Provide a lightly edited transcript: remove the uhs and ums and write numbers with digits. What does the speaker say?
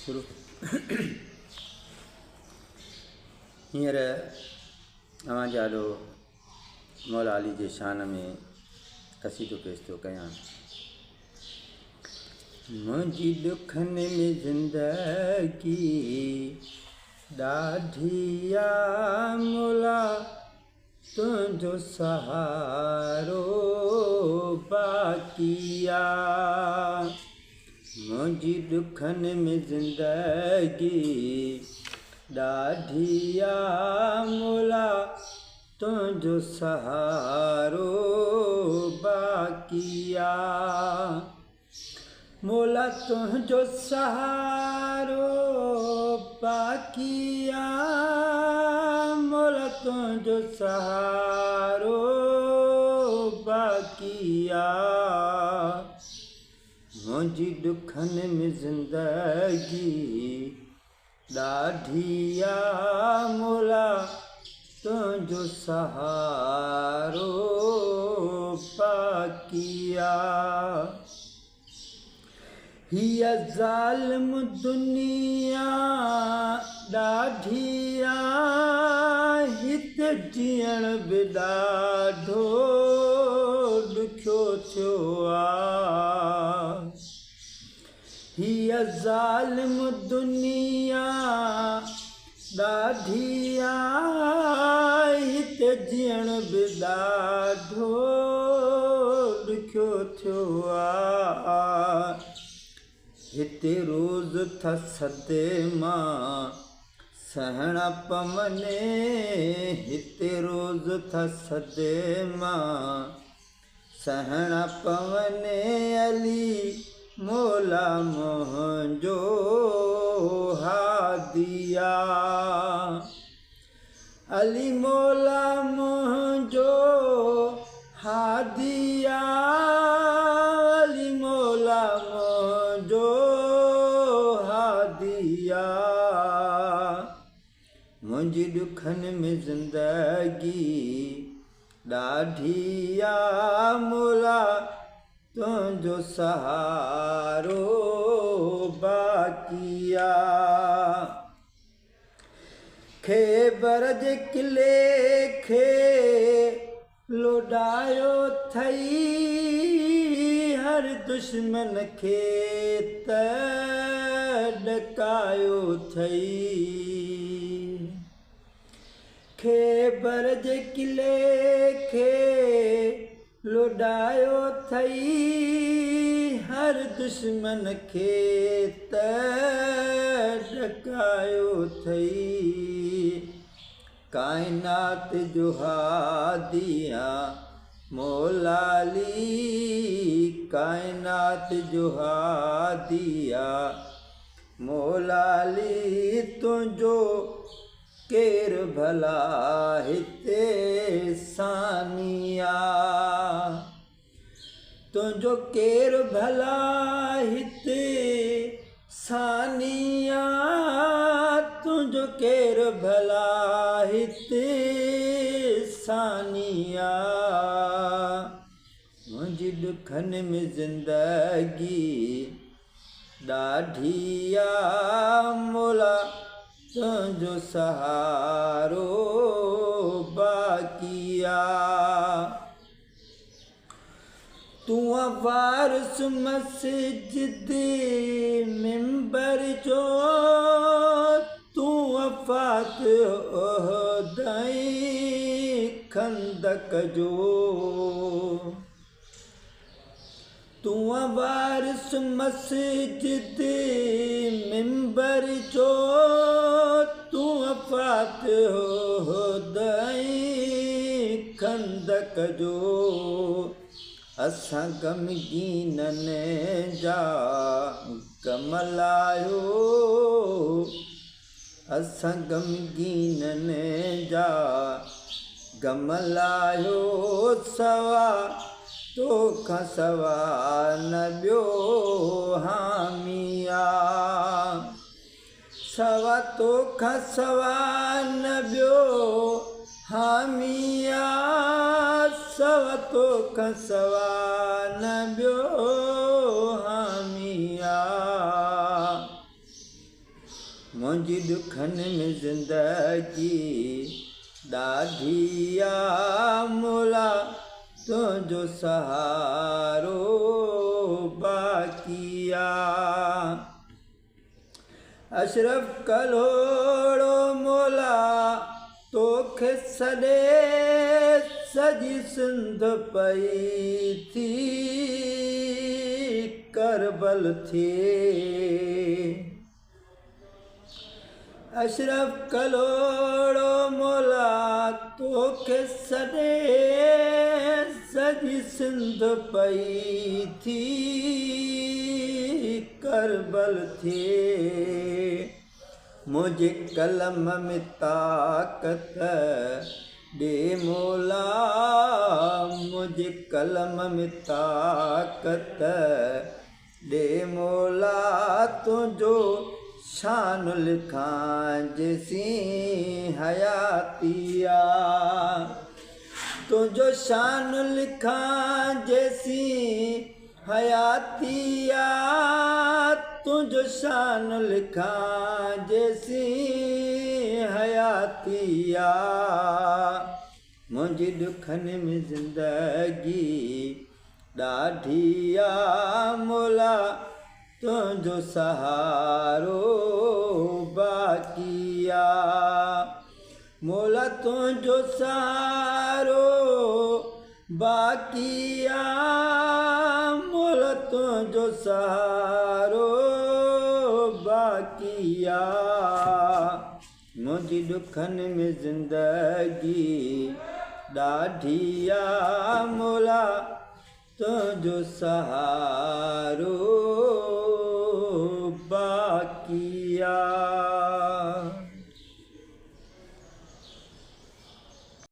शुरू हींअर अवां जाॾो मौला अली जे शान में क़सीदो पेश थो कयां। मुंहिंजी ॾुखनि में ज़िंदगी ॾाढी आ मौला, तुंहिंजो सहारो बाक़ी आ। मुंहिंजी ॾुखनि में ज़िंदगी ॾाढी आ मौला, तुंहिंजो सहारो बाक़ी आ। मौला तुंहिंजो सहारो बाक़ी आ, मौला तुंहिंजो सहारो बाक़ी आ। मुंहिंजी ॾुखनि में ज़िंदगी ॾाढी आ मौला, तुंहिंजो सहारो बाक़ी आ। हीअ ज़ालिम दुनिया ॾाढी आ, हिते जीअण बि ॾाढो ॾुखियो थियो आ। हीअ ज़ालिम दुनिया ॾाढी आ, हिते जीअण बि ॾाढो ॾुखियो थियो आ। हिते रोज़ थसदे मां सहणा पवने, हिते रोज़ थसदे मां सहणा पवने। अली मौला मुंहिंजो हादी आ, अली मौला मुंहिंजो हादी आ, अली मौला मुंहिंजो हादी आ। मुंहिंजी ॾुखनि में ज़िंदगी ॾाढी आ मौला, तुंहिंजो सहारो बाक़ी आ। ख़ैबर जे किले खे लोॾायो अथई, हर दुश्मन खे त ॾकायो अथई। ख़ैबर जे किले खे लोॾायो अथई, हर दुश्मन खे त ॾकायो अथई। काइनात जो हादी आ मौला अली, काइनात जो हादी आ मौला अली, तुंहिंजो केरु भला हिते सानी आ। तुंहिंजो केरु भला हिते सानी आ, तुंहिंजो केरु भला हिते सानी आ। मुंहिंजी ॾुखनि में ज़िंदगी ॾाढी आ मौला, तुंहिंजो सहारो बाक़ी आ। तूं वारिस मस्जिद मिंबर जो, तूं वफ़ात उहदई खंदक जो। तूं वारिस मस्जिद मिंबर जो, तूं वफ़ात उहदई खंदक जो। असां ग़मगीननि जा ग़म लाहियो, असां ग़मगीननि जा ग़म लाहियो। सवा तोखां सवा न ॿियो हामी आ, सवा तोखां सवा न ॿियो हामी आ, सवा तोखां सवा न ॿियो हामी आ। मुंहिंजी दुखनि में ज़िंदगी ॾाढी आ मौला तुंहिंजो सहारो बाक़ी आ। अशरफ कलोड़ो मौला तोखे सॾे सॼी सिंध पई थी करबल थिए। अशरफ कलोड़ो मौला तोखे सॾे सॼी सिंध पई थी करबल थिए। मुंहिंजे कलम में ताक़त ॾे मौला, मुंहिंजे कलम में ताक़त ॾे मौला, तुंहिंजो शान लिखां जेसीं हयाती आ। तुंहिंजो शान लिखां जेसीं हयाती आ, तुंहिंजो शान लिखां जेसीं हयाती आ। मुंहिंजी दुखनि में ज़िंदगी ॾाढी आ मौला तुंहिंजो सहारो बाक़ी आ। मौला तुंहिंजो सहारो बाक़ी आ, मौला तुंहिंजो सहारो बाक़ी आ। मुंहिंजी दुखनि में ज़िंदगी ॾाढी आ मौला तुंहिंजो सहारो बाक़ी आ।